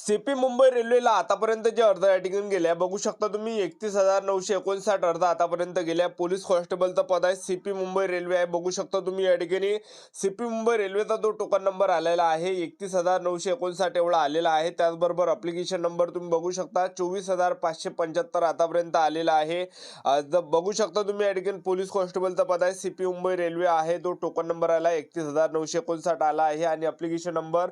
CP Mumbai रेल्वेला आतापर्यंत जे अर्ज या ठिकाणी गेल्या बघू शकता तुम्ही 31,959 अर्ज आतापर्यंत गेल्या. पोलीस कॉन्स्टेबलचं पद आहे. सीपी मुंबई रेल्वे आहे बघू शकता तुम्ही या ठिकाणी. सीपी मुंबई रेल्वेचा जो टोकन नंबर आलेला आहे 31,959 एवढा आलेला आहे. त्याचबरोबर अप्लिकेशन नंबर तुम्ही बघू शकता 24,575 आतापर्यंत आलेला आहे. बघू शकता तुम्ही या ठिकाणी पोलीस कॉन्स्टेबलचं पद आहे. सीपी मुंबई रेल्वे आहे. तो टोकन नंबर आला 31,959 आला आहे आणि अप्लिकेशन नंबर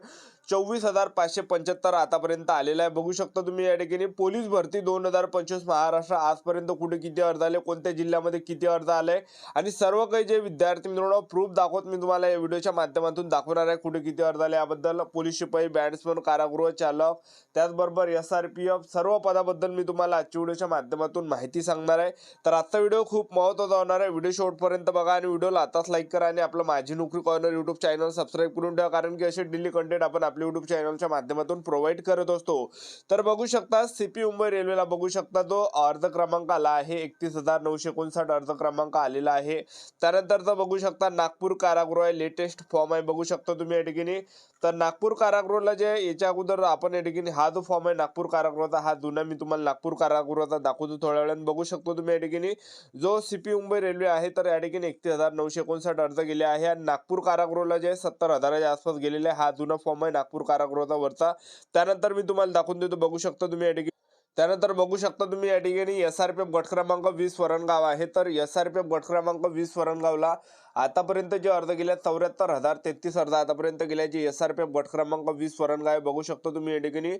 24,575 आतापर्यंत आलेला आहे. बघू शकता तुम्ही या ठिकाणी. पोलीस भरती 2025 महाराष्ट्र आजपर्यंत कुठे किती अर्ज आले, कोणत्या जिल्ह्यामध्ये किती अर्ज आले आणि सर्व काही जे विद्यार्थी मित्रांनो प्रूफ दाखवत मी तुम्हाला या व्हिडिओच्या माध्यमातून दाखवणार आहे. कुठे किती अर्ज आले याबद्दल पोलीस शिपाई, बॅट्समन, कारागृह चालक, त्याचबरोबर SRPF सर्व पदाबद्दल मी तुम्हाला आजच्या व्हिडिओच्या माध्यमातून माहिती सांगणार आहे. तर आजचा व्हिडिओ खूप महत्त्वाचा होणार आहे. व्हिडिओ शेवटपर्यंत बघा आणि व्हिडिओला आताच लाईक करा आणि आपलं माझी नोकरी कॉर्नर यूट्यूब चॅनल सबस्क्राईब करून ठेवा, कारण की असे डेली कंटेंट आपण आपल्या यूट्यूब चॅनलच्या माध्यमातून प्रोव्हाइड करत असतो. तर बघू शकता सीपी मुंबई रेल्वेला बघू शकता जो अर्ज क्रमांक आला आहे 31,959 अर्ज क्रमांक आलेला आहे. त्यानंतरचा बघू शकता नागपूर कारागृह आहे, लेटेस्ट फॉर्म आहे बघू शकता तुम्ही या ठिकाणी. तर नागपूर कारागृहाला जे याच्या अगोदर आपण या ठिकाणी हा जो फॉर्म आहे नागपूर कारागृहाचा हा जुना मी तुम्हाला नागपूर कारागृहाचा दाखवतो थोड्या वेळाने. बघू शकतो तुम्ही या ठिकाणी जो सीपी मुंबई रेल्वे आहे तर या ठिकाणी 31,959 अर्ज गेले आहे आणि नागपूर कारागृहाला जे 70,000च्या आसपास गेलेले हा जुना फॉर्म आहे नागपूर कारागृहाचा वरचा. त्यानंतर मी तुम्हाला दाखवून देतो बघू शकता तुम्ही या ठिकाणी. त्यानंतर बघू शकता तुम्ही या ठिकाणी SRPF गट क्रमांक 20 वरणगाव आहे. तर SRPF गट क्रमांक 20 वरणगावला आतापर्यंत जे अर्ज गेले 74,033 अर्ज आतापर्यंत गेले. जे SRPF गट क्रमांक 20 वरणगाव आहे बघू शकता तुम्ही या ठिकाणी.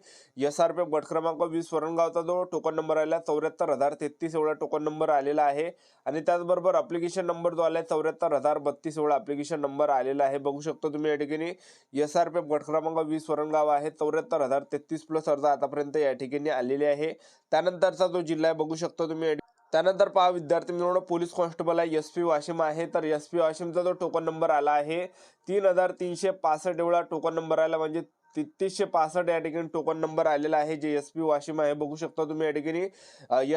SRPF गट क्रमांक 20 वरणगावचा जो टोकन नंबर आला 74,033 एवढा टोकन नंबर आलेला आहे आणि त्याचबरोबर अप्लिकेशन नंबर जो आला 74,032 एवढा अप्लिकेशन नंबर आलेला आहे बघू शकता तुम्ही या ठिकाणी. SRPF गट क्रमांक 20 वरणगाव आहे. 74,033 प्लस अर्ज आतापर्यंत या ठिकाणी आलेले आहे. त्यानंतरचा जो जिल्हा आहे बघू शकता तुम्ही. त्यानंतर पहा विद्यार्थी मित्रांनो पोलीस कॉन्स्टेबल आहे SP वाशिम आहे. तर SP वाशिमचा जो टोकन नंबर आला आहे 3,365 एवढा टोकन नंबर आला, म्हणजे 3365 या ठिकाणी टोकन नंबर आलेला आहे. जे SP वाशिम आहे बघू शकता तुम्ही या ठिकाणी.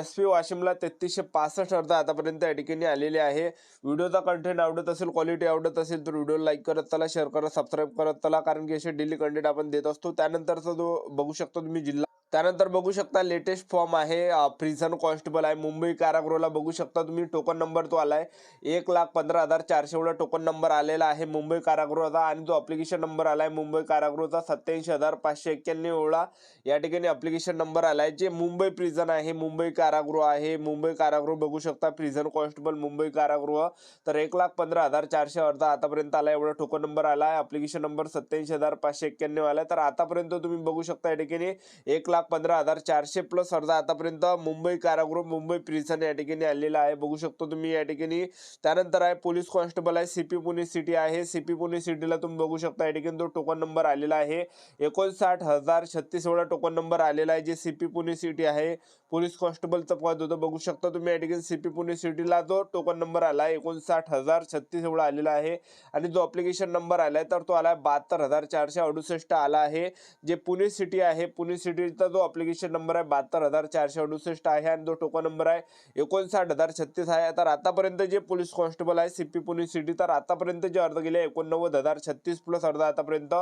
SP वाशिमला 3365 अर्ज आतापर्यंत या ठिकाणी आलेले आहे. व्हिडिओचा कंटेंट आवडत असेल, क्वालिटी आवडत असेल तर व्हिडिओ लाईक करत चला, शेअर करत, सबस्क्राईब करत चला, कारण की असे डेली कंटेंट आपण देत असतो. त्यानंतरचा जो बघू शकता तुम्ही जिल्हा, त्यानंतर बघू शकता लेटेस्ट फॉर्म आहे प्रिझन कॉन्स्टेबल आहे मुंबई कारागृहाला बघू शकता तुम्ही. टोकन नंबर तो आलाय 1,15,400 एवढा टोकन नंबर आलेला आहे मुंबई कारागृहाचा आणि जो अप्लिकेशन नंबर आलाय मुंबई कारागृहाचा 87,591 एवढा या ठिकाणी अप्लिकेशन नंबर आलाय. जे मुंबई प्रिझन आहे, मुंबई कारागृह आहे, मुंबई कारागृह बघू शकता प्रिझन कॉन्स्टेबल मुंबई कारागृह. तर 1,15,400 अर्ज आतापर्यंत आला एवढा टोकन नंबर आलाय. अप्लिकेशन नंबर 87,591 आलाय. तर आतापर्यंत तुम्ही बघू शकता या ठिकाणी 1,15,400 प्लस अर्ज आतापर्यंत मुंबई कारागृह मुंबई प्रिझन या ठिकाणी आलेला आहे बघू शकतो तुम्ही या ठिकाणी. त्यानंतर आहे पोलीस कॉन्स्टेबल आहे सीपी पुणे सिटी आहे. सीपी पुणे सिटीला तुम्ही बघू शकता या ठिकाणी तो टोकन नंबर आलेला आहे 59,036 एवढा टोकन नंबर आलेला आहे. जे सीपी पुणे सिटी आहे पोलीस कॉन्स्टेबलचं पद होतं बघू शकता तुम्ही या ठिकाणी. सीपी पुणे सिटीला जो टोकन नंबर आला 59,036 एवढा आलेला आहे आणि जो अप्लिकेशन नंबर आलाय तर तो आलाय 72,468 आला आहे. जे पुणे सिटी आहे पुणे सिटीचा जो अप्लिकेशन नंबर आहे 72,468 आहे आणि जो टोकन नंबर आहे 59,036 आहे. तर आतापर्यंत जे पोलीस कॉन्स्टेबल आहे सीपी पुणे सिटी तर आतापर्यंत जे अर्ज गेले 89,036 प्लस अर्ज आतापर्यंत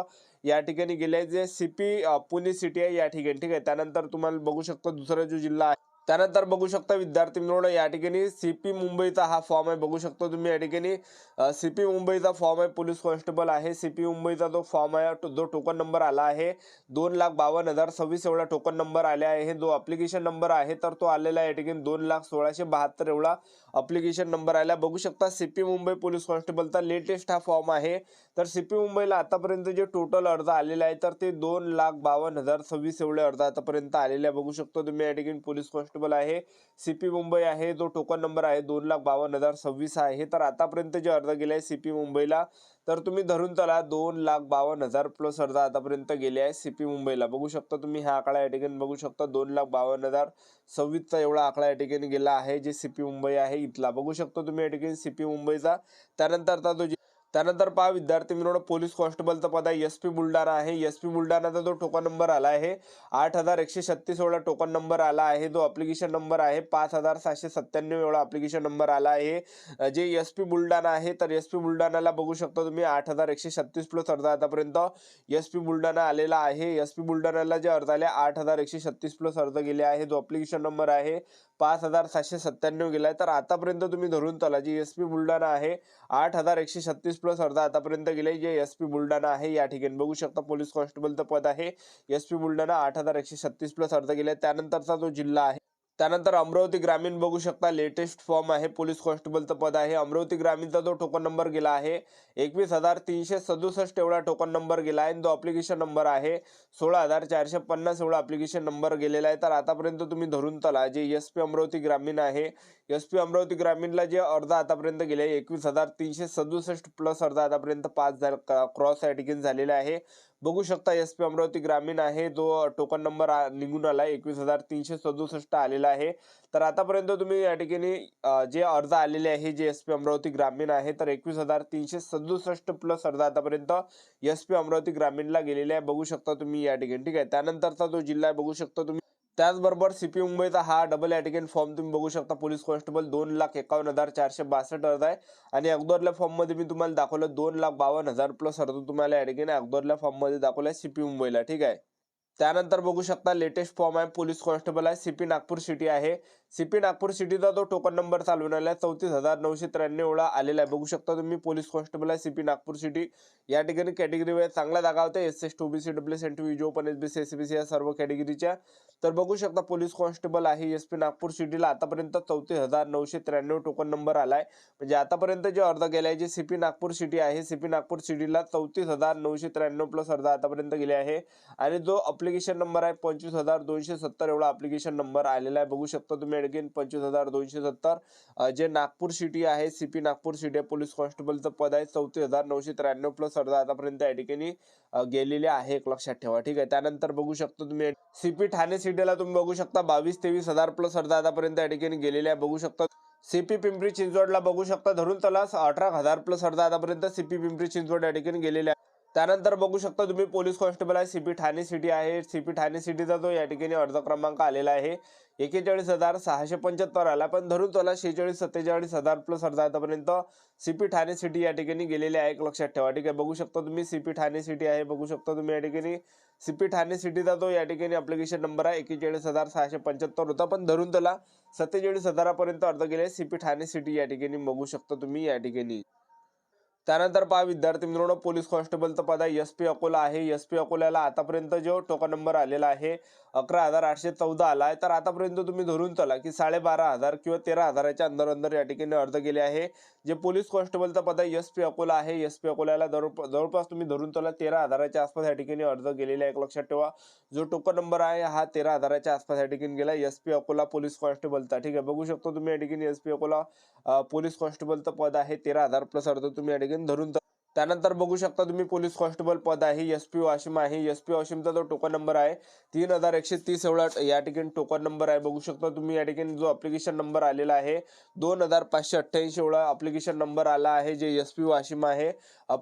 या ठिकाणी गेले जे सीपी पुणे सिटी आहे या ठिकाणी. ठीक आहे. त्यानंतर तुम्हाला बघू शकता दुसरा जो जिल्हा आहे, त्यानंतर बघू शकता विद्यार्थी मित्रांनो या ठिकाणी सीपी मुंबईचा हा फॉर्म आहे बघू शकता तुम्ही या ठिकाणी. सीपी मुंबईचा फॉर्म आहे पोलीस कॉन्स्टेबल आहे. सीपी मुंबईचा जो फॉर्म आहे जो टोकन नंबर आला आहे 2,52,026 एवढा टोकन नंबर आले आहे. जो अप्लिकेशन नंबर आहे तर तो आलेला आहे या ठिकाणी 2,16,72 एवढा अप्लिकेशन नंबर आला बघू शकता. सीपी मुंबई पोलीस कॉन्स्टेबलचा लेटेस्ट हा फॉर्म आहे. तर सीपी मुंबईला आतापर्यंत जे टोटल अर्ज आलेले आहे तर ते 2,52,026 एवढे अर्ज आतापर्यंत आलेले आहे बघू शकतो तुम्ही या ठिकाणी. पोलीस कॉन्स्टेबल आहे सीपी मुंबई आहे. जो टोकन नंबर आहे 2,52,026 आहे. तर आतापर्यंत जे अर्ज गेले आहे सीपी मुंबईला तर तुम्ही धरून चला 2,52,000 प्लस अर्ज आतापर्यंत गेले आहे सीपी मुंबईला बघू शकता तुम्ही. हा आकडा या ठिकाणी बघू शकता 2,52,026 एवढा आकडा या ठिकाणी गेला आहे जे सीपी मुंबई आहे इथला बघू शकता तुम्ही या ठिकाणी सीपी मुंबईचा. त्यानंतरचा जो त्यानंतर पहा विद्यार्थी मित्रांनो, पोलीस कॉन्स्टेबलचं पद आहे एस पी बुलढाणा आहे. एस पी बुलढाणाचा जो टोकन नंबर आला आहे 8136 एवढा टोकन नंबर आला आहे. जो अप्लिकेशन नंबर आहे 5797 एवढा अप्लिकेशन नंबर आला आहे. जे एस पी बुलढाणा आहे, तर एस पी बुलढाणाला बघू शकता तुम्ही 8136 प्लस अर्ज आतापर्यंत एस पी बुलढाणा आलेला आहे. एस पी बुलढाण्याला जे अर्ज आले 8136 प्लस अर्ज गेले आहे. जो अप्लिकेशन नंबर आहे 5797 गेलाय. तर आतापर्यंत तुम्ही धरून चला, जी एस पी बुलढाणा आहे 8136 प्लस अर्धा आतापर्यंत गेले. जे एस पी बुलढाणा आहे या ठिकाणी बघू शकता पोलीस कॉन्स्टेबलचं पद आहे एस पी बुलढाणा 8136 प्लस अर्ज गेले. त्यानंतरचा जो जिल्हा आहे, त्यानंतर अमरावती ग्रामीण बघू शकता लेटेस्ट फॉर्म आहे पोलीस कॉन्स्टेबलचं पद आहे. अमरावती ग्रामीणचा जो टोकन नंबर गेला आहे 21,367 एवढा टोकन नंबर गेला आहे. जो अप्लिकेशन नंबर आहे 16,450 एवढा अप्लिकेशन नंबर गेलेला आहे. तर आतापर्यंत तुम्ही धरून चला, जे एस पी अमरावती ग्रामीण आहे, एस पी अमरावती ग्रामीणला जे अर्ज आतापर्यंत गेले 21,367 प्लस अर्ज आतापर्यंत पास क्रॉस या ठिकाणी झालेला आहे. बघू शकता एस पी अमरावती ग्रामीण आहे, जो टोकन नंबर निघून आला 21,367 आलेला आहे. तर आतापर्यंत तुम्ही या ठिकाणी जे अर्ज आलेले आहे जे एस पी अमरावती ग्रामीण आहे, तर 21,367 प्लस अर्ज आतापर्यंत एस पी अमरावती ग्रामीणला गेलेले आहे. बघू शकता तुम्ही या ठिकाणी. ठीक आहे, त्यानंतरचा जो जिल्हा आहे बघू शकता तुम्ही. त्याचबरोबर सीपी मुंबईचा हा डबल या ठिकाणी फॉर्म तुम्ही बघू शकता पोलीस कॉन्स्टेबल 2,51,462 अर्ज आहे. आणि अगोदरल्या फॉर्म मध्ये मी तुम्हाला दाखवलं 2,52,000 प्लस अर्ज तुम्हाला या ठिकाणी अगोदरल्या फॉर्म मध्ये दाखवलाय सीपी मुंबईला. ठीक आहे, त्यानंतर बघू शकता लेटेस्ट फॉर्म आहे पोलीस कॉन्स्टेबल आहे सीपी नागपूर सिटी आहे. सीपी नागपूर सिटीचा जो टोकन नंबर चालून आला 34,993 एवढा आलेला आहे. बघू शकता तुम्ही पोलीस कॉन्स्टेबल आहे सीपी नागपूर सिटी. या ठिकाणी कॅटेगरी वाईज चांगला जागा होते, एस एस ओबीसी डब्ल्यूएस जो पण एसबीसी एसबीसी या सर्व कॅटेगरीच्या. तर बघू शकता पोलीस कॉन्स्टेबल आहे एस पी नागपूर सिटीला आतापर्यंत 34,993 टोकन नंबर आलाय. म्हणजे आतापर्यंत जे अर्ज गेलाय जे सीपी नागपूर सिटी आहे, सीपी नागपूर सिटीला 34,993 प्लस अर्ज आतापर्यंत गेले आहे. आणि जो अप्लिकेशन नंबर आहे 25,270 एवढा अप्लिकेशन नंबर आलेला आहे. बघू शकता तुम्ही अगेन 25,270 जे नागपूर सिटी आहे, सीपी नागपूर सिटी पोलीस कॉन्स्टेबलचं पद आहे 34,993 प्लस अर्ज आतापर्यंत या ठिकाणी गेलेले आहे, एक लक्षात ठेवा. ठीक आहे, त्यानंतर बघू शकता तुम्ही सीपी ठाणे सिटीला तुम्ही बघू शकता 22,000-23,000 प्लस अर्ज आतापर्यंत या ठिकाणी गेलेले आहे. बघू शकता सीपी पिंपरी चिंचवडला बघू शकता धरून चला 18,000 प्लस अर्ज आतापर्यंत सीपी पिंपरी चिंचवड या ठिकाणी गेलेले आहे. त्यानंतर बघू शकता तुम्ही पोलीस कॉन्स्टेबल आहे सीपी ठाणे सिटी आहे. सीपी ठाणे सिटीचा जो या ठिकाणी अर्ज क्रमांक आलेला आहे 41,675 आला. पण धरून चला 46-47,000 प्लस अर्ज आतापर्यंत सीपी ठाणे सिटी या ठिकाणी गेलेले आहे, एक लक्षात ठेवा. ठीक आहे, बघू शकता तुम्ही सीपी ठाणे सिटी आहे. बघू शकता तुम्ही या ठिकाणी सीपी ठाणे सिटीचा जो या ठिकाणी अप्लिकेशन नंबर आहे 41,675 होता. पण धरून चला 47,000 पर्यंत अर्ज गेले सीपी ठाणे सिटी या ठिकाणी बघू शकता तुम्ही या ठिकाणी. त्यानंतर पहा विद्यार्थी मित्रांनो, पोलीस कॉन्स्टेबलचं पद आहे एस पी अकोला आहे. एस पी अकोल्याला आतापर्यंत जो टोकन नंबर आलेला आहे 11,814 आला आहे. तर आतापर्यंत तुम्ही धरून चला की 12,500 किंवा 13,000च्या अंदर या ठिकाणी अर्ज गेले आहे. जे पोलीस कॉन्स्टेबलचं पद आहे एस पी अकोला आहे. एस पी अकोल्याला जवळपास तुम्ही धरून चला 13,000च्या आसपास या ठिकाणी अर्ज गेलेले आहे, एक लक्षात ठेवा. जो टोकन नंबर आहे हा 13,000च्या आसपास या ठिकाणी गेला एस पी अकोला पोलीस कॉन्स्टेबलचा. ठीक आहे, बघू शकतो तुम्ही या ठिकाणी एस पी अकोला पोलीस कॉन्स्टेबलचं पद आहे 13,000 प्लस अर्ज तुम्ही या ठिकाणी धरून. त्यानंतर बघू शकता तुम्ही पोलीस कॉन्स्टेबल पद आहे एस पी वाशिम आहे. एस पी वाशिमचा जो टोकन नंबर आहे 3,130 एवढा या ठिकाणी टोकन नंबर आहे. बघू शकता तुम्ही या ठिकाणी जो अप्लिकेशन नंबर आलेला आहे 2,588 एवढा अप्लिकेशन नंबर आला आहे, जे एस पी वाशिम आहे.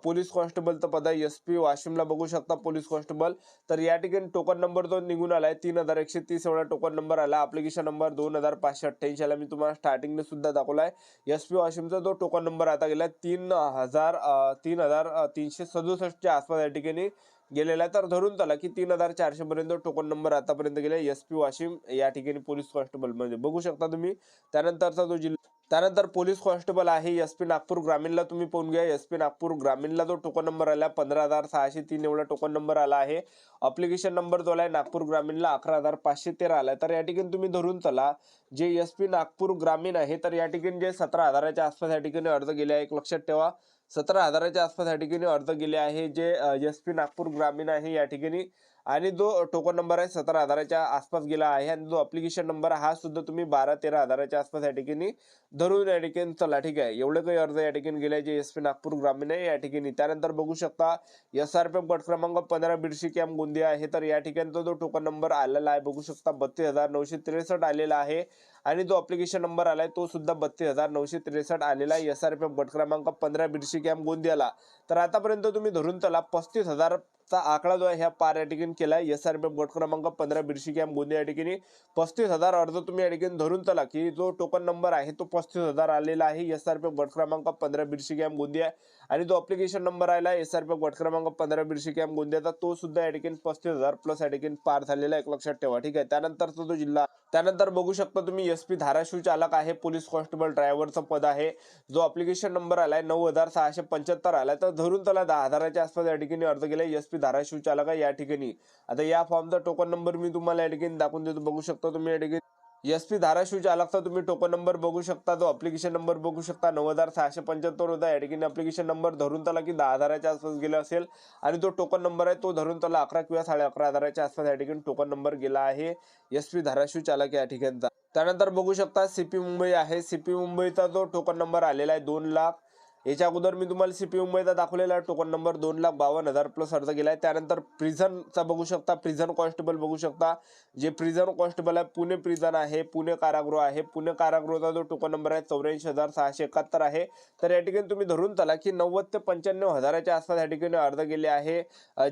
पोलीस कॉन्स्टेबलचं पद आहे एस पी वाशिमला बघू शकता पोलीस कॉन्स्टेबल. तर या ठिकाणी टोकन नंबर जो निघून आलाय 3,130 एवढा टोकन नंबर आला. अप्लिकेशन नंबर 2,588 आला. मी तुम्हाला स्टार्टिंगने सुद्धा दाखवलाय. एस पी वाशिमचा जो टोकन नंबर आता गेला 3,367च्या आसपास या ठिकाणी गेलेला आहे. तर धरून चला की 3,400 पर्यंत टोकन नंबर आतापर्यंत गेले एस पी वाशिम या ठिकाणी पोलीस कॉन्स्टेबल म्हणजे बघू शकता तुम्ही. त्यानंतरचा जो जिल्हा, त्यानंतर पोलीस कॉन्स्टेबल आहे एस पी नागपूर ग्रामीणला तुम्ही पाहून घ्या. एस पी नागपूर ग्रामीणला जो टोकन नंबर आला 15,603 एवढा टोकन नंबर आला आहे. अप्लिकेशन नंबर जो आहे नागपूर ग्रामीणला 11,513 आला. तर या ठिकाणी तुम्ही धरून चला जे एस पी नागपूर ग्रामीण आहे तर या ठिकाणी जे 17,000च्या आसपास या ठिकाणी अर्ज गेले आहे, एक लक्षात ठेवा. 17,000च्या आसपास या ठिकाणी अर्ज गेले आहे. जे एस पी नागपूर ग्रामीण आहे या ठिकाणी आणि जो टोकन नंबर आहे 17,000च्या आसपास गेला आहे आणि जो ऍप्लिकेशन नंबर हा सुद्धा तुम्ही 12-13,000च्या आसपास या ठिकाणी धरून या ठिकाणी चला. ठीक आहे, एवढे काही अर्ज या ठिकाणी गेले जे SP नागपूर ग्रामीण आहे या ठिकाणी. त्यानंतर बघू शकता SRPF गट क्रमांक 15 बिडशी कॅम्प गोंदिया आहे. तर या ठिकाणचा जो टोकन नंबर आलेला आहे बघू शकता 32,963 आलेला आहे आणि जो ऍप्लिकेशन नंबर आलाय तो सुद्धा 32,963 आलेला आहे SRPF गट क्रमांक 15 बिडशी कॅम्प गोंदियाला. तर आतापर्यंत तुम्ही धरून चला 35,000चा आकडा जो आहे ह्या पार या ठिकाणी केलाय. SRPF गट क्रमांक 15 बिडशी कॅम्प गोंदिया या ठिकाणी 35,000 अर्ज तुम्ही या ठिकाणी धरून चला की जो टोकन नंबर आहे तो 35,000 आलेला आहे SRPF गट क्रमांक 15 बिडशी कॅम्प गोंदिया आणि जो ऍप्लिकेशन नंबर आला SRPF गट क्रमांक 15 बिडशी कॅम्प गोंदियाचा तो सुद्धा या ठिकाणी 35,000 प्लस या ठिकाणी पार झालेला एक लक्षात ठेवा. ठीक आहे, त्यानंतरचा जो जिल्हा त्यानंतर बघू शकता तुम्ही SP धाराशिव चालक आहे, पोलीस कॉन्स्टेबल ड्रायव्हरचं पद आहे. जो ऍप्लिकेशन नंबर आलाय 9,675 आलाय. तर धरून त्याला 10,000च्या आसपास या ठिकाणी अर्ज केलाय SP धाराशिव चालक आहे या ठिकाणी. आता या फॉर्मचा टोकन नंबर मी तुम्हाला या ठिकाणी दाखवून देतो. बघू शकता तुम्ही या ठिकाणी SP धाराशिव चालकचा तुम्ही टोकन नंबर बघू शकता. जो ऍप्लिकेशन नंबर बघू शकता 9,675 होता या ठिकाणी. ऍप्लिकेशन नंबर धरून त्याला की 10,000च्या आसपास गेला असेल आणि जो टोकन नंबर आहे तो धरून त्याला 11 किंवा 11,500च्या आसपास या ठिकाणी टोकन नंबर गेला आहे SP धाराशिव चालक या ठिकाणचा. त्यानंतर बघू शकता CP मुंबई आहे. CP मुंबईचा जो टोकन नंबर आलेला आहे 2 लाख. याच्या अगोदर मी तुम्हाला CP मुंबईचा दाखवलेला टोकन नंबर 2,52,000 प्लस अर्ज गेलाय. त्यानंतर प्रिझनचा बघू शकता, प्रिझन कॉन्स्टेबल बघू शकता. जे प्रिझन कॉन्स्टेबल आहे पुणे प्रिझन आहे, पुणे कारागृह आहे. पुणे कारागृहाचा जो टोकन नंबर आहे 84,671 आहे. तर या ठिकाणी तुम्ही धरून चला की 90 ते 95,000च्या आसपास या ठिकाणी अर्ज गेले आहे.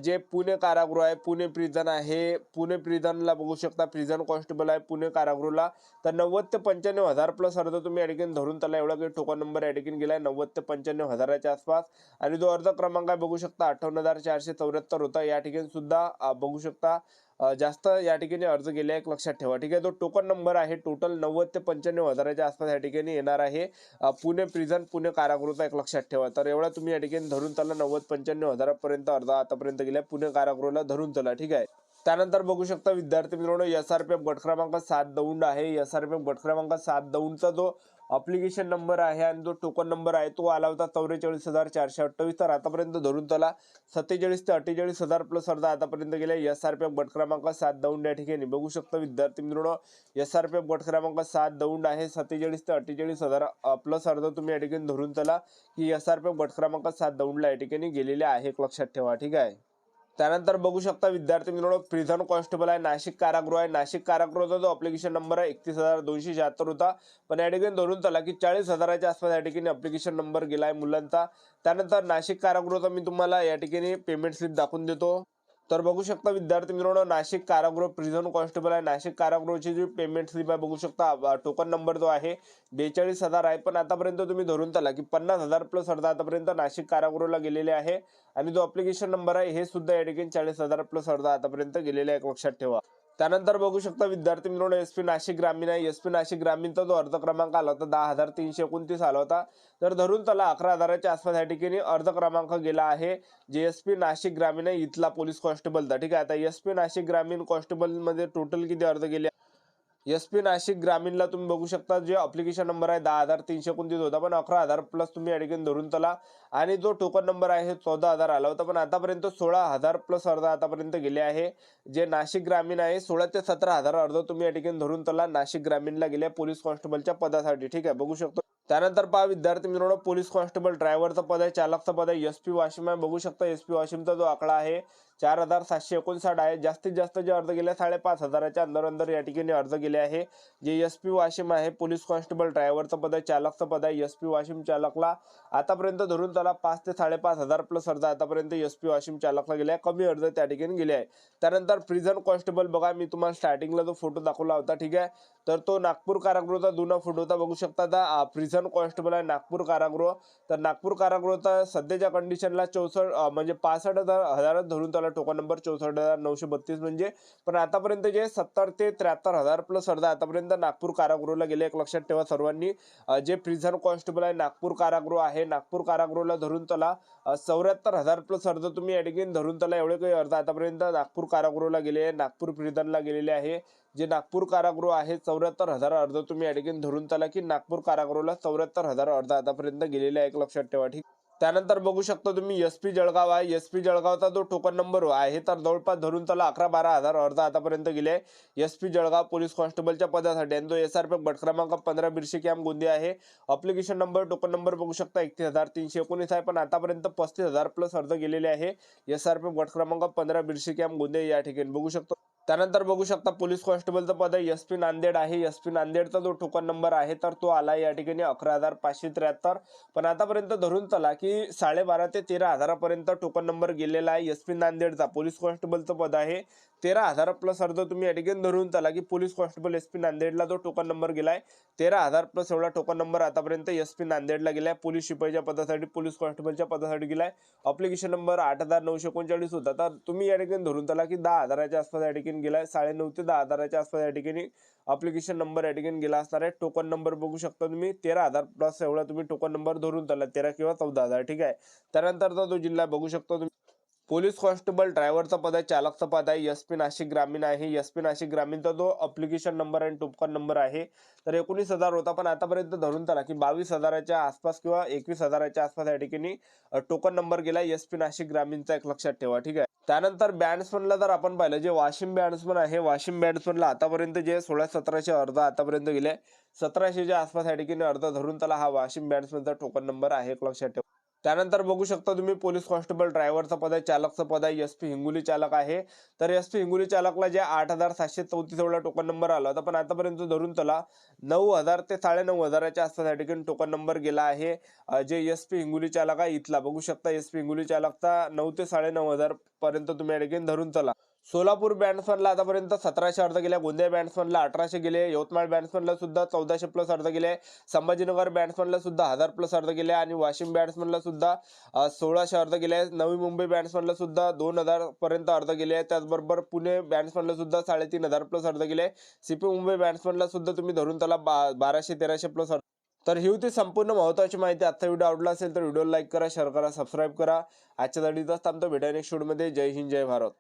जे पुणे कारागृह आहे, पुणे प्रिझन आहे, पुणे प्रिझनला बघू शकता, प्रिझन कॉन्स्टेबल आहे पुणे कारागृहला. तर 90 ते 95,000 प्लस अर्ज तुम्ही या ठिकाणी धरून चला. एवढा काही टोकन नंबर या ठिकाणी गेलाय 90 ते 95,000च्या आसपास. आणि जो अर्ज क्रमांक आहे बघू शकता 58,474 होता. या ठिकाणी सुद्धा बघू शकता जास्त या ठिकाणी अर्ज गेले एक लक्षात ठेवा. ठीक आहे, जो टोकन नंबर आहे टोटल 90 ते 95,000च्या आसपास या ठिकाणी येणार आहे. पुणे प्रिझन पुणे कारागृहाचा एक लक्षात ठेवा. तर एवढा तुम्ही या ठिकाणी धरून चला 90-95,000पर्यंत अर्ज आतापर्यंत गेल्या पुणे कारागृहाला धरून चला. ठीक आहे, त्यानंतर बघू शकता विद्यार्थी मित्रांनो SRPF गट क्रमांक 7 दौंड आहे. SRPF गट क्रमांक 7 दौंडचा जो ऍप्लिकेशन नंबर आहे आणि जो टोकन नंबर आहे तो आला होता 44,428. तर आतापर्यंत धरून चला 47 ते 48,000 प्लस अर्ज आतापर्यंत गेले SRPF गट क्रमांक 7 दौंड या ठिकाणी. बघू शकता विद्यार्थी मित्रांनो SRPF गट क्रमांक 7 दौंड आहे. 47 ते 48,000 प्लस अर्ज तुम्ही या ठिकाणी धरून चला की SRPF गट क्रमांक 7 दौंडला या ठिकाणी गेलेले आहे एक लक्षात ठेवा. ठीक आहे, त्यानंतर बघू शकता विद्यार्थी मित्रांनो प्रिझन कॉन्स्टेबल आहे, नाशिक कारागृह आहे. नाशिक कारागृहाचा जो ऍप्लिकेशन नंबर आहे 31,276 होता. पण या ठिकाणी धरून चला की 40,000च्या आसपास या ठिकाणी ऍप्लिकेशन नंबर गेला आहे मुलांचा. त्यानंतर नाशिक कारागृहाचा मी तुम्हाला या ठिकाणी पेमेंट स्लिप दाखवून देतो. तर बघू शकता विद्यार्थी मित्रांनो नाशिक कारागृह प्रिझन कॉन्स्टेबल आहे. नाशिक कारागृहाची जी पेमेंट स्लिप आहे बघू शकता टोकन नंबर जो आहे 42,000 आहे. पण आतापर्यंत तुम्ही धरून चला की 50,000 प्लस अर्ज आतापर्यंत नाशिक कारागृहाला गेलेले आहे. आणि जो ऍप्लिकेशन नंबर आहे हे सुद्धा या ठिकाणी 40,000 प्लस अर्ज आतापर्यंत गेलेले आहे लक्षात ठेवा. त्यानंतर बघू शकता विद्यार्थी मित्रांनो SP नाशिक ग्रामीण आहे. SP नाशिक ग्रामीणचा जो अर्ज क्रमांक आला होता 10,329 आला होता. तर धरून त्याला 11,000च्या आसपास या ठिकाणी अर्ज क्रमांक गेला आहे. जे SP नाशिक ग्रामीण आहे इथला पोलीस कॉन्स्टेबलचा. ठीक आहे, आता SP नाशिक ग्रामीण कॉन्स्टेबल मध्ये टोटल किती अर्ज गेले SP नाशिक ग्रामीणला तुम्ही बघू शकता जे ऍप्लिकेशन नंबर आहे 10,329 होता. पण 11,000 प्लस तुम्ही या ठिकाणी धरून चला. आणि जो टोकन नंबर आहे 14,000 आला होता. पण आतापर्यंत 16,000 प्लस अर्ज आतापर्यंत गेले आहे. जे नाशिक ग्रामीण आहे 16 ते 17,000 अर्ज तुम्ही या ठिकाणी धरून चला नाशिक ग्रामीणला गेले पोलीस कॉन्स्टेबलच्या पदासाठी. ठीक आहे, बघू शकतो. त्यानंतर पहा विद्यार्थी मित्रांनो पोलीस कॉन्स्टेबल ड्रायव्हरचं पद आहे, चालकचं पद आहे SP वाशिम आहे. बघू शकता SP वाशिमचा जो आकडा आहे 4,759 आहे. जास्तीत जास्त जे अर्ज गेले 5,500च्या अंदर या ठिकाणी अर्ज गेले आहे. जे SP वाशिम आहे पोलीस कॉन्स्टेबल ड्रायव्हरचं पद आहे, चालकचं पद आहे. SP वाशिम चालकला आतापर्यंत धरून त्याला 5 ते 5,500 प्लस अर्ज आतापर्यंत SP वाशिम चालकला गेले आहे. कमी अर्ज त्या ठिकाणी गेले आहे. त्यानंतर प्रिझन कॉन्स्टेबल बघा मी तुम्हाला स्टार्टिंगला जो फोटो दाखवला होता. ठीक आहे, तर तो नागपूर कारागृहाचा जुना फोटो होता. बघू शकता प्रिझन कॉन्स्टेबल आहे नागपूर कारागृह. तर नागपूर कारागृहाचा सध्याच्या कंडिशनला 64 म्हणजे 65,000 धरून त्याला टोकन नंबर 64,932 म्हणजे. पण आतापर्यंत जे 70 ते 73,000 प्लस अर्ज आतापर्यंत नागपूर कारागृहाला गेले एक लक्षात ठेवा सर्वांनी. जे प्रिझन कॉन्स्टेबल आहे नागपूर कारागृह आहे, नागपूर कारागृहाला धरून त्याला 74,000 प्लस अर्ज तुम्ही या ठिकाणी धरून त्याला एवढे काही अर्ज आतापर्यंत नागपूर कारागृहाला गेले आहे, नागपूर प्रिझनला गेलेले आहे. जे नागपूर कारागृह आहे 74,000 अर्ज तुम्ही या ठिकाणी धरून चला की नागपूर कारागृहाला 74,000 अर्ज आतापर्यंत गेलेले आहे एक लक्षात ठेवा. ठीक त्यानंतर बघू शकता तुम्ही एसपी जळगाव आहे. एसपी जळगावचा जो टोकन नंबर आहे तर जवळपास धरून त्याला 11-12 हजार अर्ज आतापर्यंत गेले एसपी जळगाव पोलीस कॉन्स्टेबलच्या पदासाठी. आणि तो SRP गट क्रमांक 15 बिरशी कॅम्प गोंदिया आहे. अप्लिकेशन नंबर टोकन नंबर बघू शकता 31,319 आहे, पण आतापर्यंत 35,000 प्लस अर्ज गेलेले आहे. SRP गट क्रमांक 15 बिरशी कॅम्प गोंदिया या ठिकाणी बघू शकतो. त्यानंतर बघू शकता पोलीस कॉन्स्टेबलचं पद आहे एसपी नांदेड आहे. एसपी नांदेडचा जो टोकन नंबर आहे तर तो आला या ठिकाणी 11,573. पण आतापर्यंत धरून चला की 12.5 ते 13,000 पर्यंत टोकन नंबर गेलेला आहे. एसपी नांदेडचा पोलीस कॉन्स्टेबलचं पद आहे. 13,000 प्लस अर्ज तुम्ही या ठिकाणी धरून चला की पोलीस कॉन्स्टेबल एसपी नांदेडला जो टोकन नंबर गेलाय 13,000 प्लस एवढा टोकन नंबर आतापर्यंत एसपी नांदेडला गेलाय. पोलीस शिपाईच्या पदासाठी पोलीस कॉन्स्टेबलच्या पदासाठी गेलाय. अप्लिकेशन नंबर 8,939 होता. तर तुम्ही या ठिकाणी धरून चला की 10,000च्या आसपास या ठिकाणी गेलाय. 9.5 ते 10,000च्या आसपास या ठिकाणी अप्लिकेशन नंबर या ठिकाणी गेला असणार आहे. टोकन नंबर बघू शकता तुम्ही 13,000 प्लस एवढा तुम्ही टोकन नंबर धरून चला 13 किंवा 14,000. ठीक आहे. त्यानंतरचा जो जिल्हा बघू शकता तुम्ही पोलीस कॉन्स्टेबल ड्रायव्हरचा पद आहे. चालकचा पद आहे एसपी नाशिक ग्रामीण आहे. एसपी नाशिक ग्रामीणचा जो अप्लिकेशन नंबर आणि टोकन नंबर आहे तर 19,000 होता, पण आतापर्यंत धरून चला की 22,000च्या आसपास किंवा 21,000च्या आसपास या ठिकाणी टोकन नंबर गेला एसपी नाशिक ग्रामीणचा. एक लक्षात ठेवा. ठीक आहे. त्यानंतर बॅट्समनला जर आपण पाहिलं जे वाशिम बॅट्समन आहे, वाशिम बॅट्समनला आतापर्यंत जे 1600-1700 अर्ज आतापर्यंत गेले 1700च्या आसपास या ठिकाणी अर्ज धरून त्याला हा वाशिम बॅट्समनचा टोकन नंबर आहे. एक लक्षात ठेवा. त्यानंतर बघू शकता तुम्ही पोलीस कॉन्स्टेबल ड्रायव्हरचा पद आहे. चालकचं पद आहे एसपी हिंगोली चालक आहे. तर एसपी हिंगोली चालकला जे 8,734 एवढा टोकन नंबर आला होता, पण आतापर्यंत धरून त्याला 9,000 ते 9,500च्या आसपास या ठिकाणी टोकन नंबर गेला आहे. जे एसपी हिंगोली चालक आहे इथला बघू शकता एसपी हिंगोली चालकचा 9 ते 9,500 पर्यंत तुम्ही या ठिकाणी धरून चला. सोलापूर बॅट्समनला आतापर्यंत 1,700 अर्ज गेले. गोंदिया बॅट्समनला 1,800 गेले. यवतमाळ बॅट्समनला सुद्धा 1,400 प्लस अर्ज गेले. संभाजीनगर बॅट्समनला सुद्धा 1,000 प्लस अर्ज गेले आणि वाशिम बॅट्समनला सुद्धा 1,600 अर्ज गेले. नवी मुंबई बॅट्समनला सुद्धा 2,000 पर्यंत अर्ज गेले. त्याचबरोबर पुणे बॅट्समनला सुद्धा 3,500 प्लस अर्ज गेले. सीपी मुंबई बॅट्समनला सुद्धा तुम्ही धरून त्याला 1,200-1,300 प्लस अर्ज. तर ही होती संपूर्ण महत्त्वाची माहिती. आजचा व्हिडिओ आवडला असेल तर व्हिडिओला लाईक करा, शेअर करा, सबस्क्राईब करा. आजच्या साठी थांबतो. भेटा नेक्स्ट व्हिडिओमध्ये. जय हिंद, जय भारत.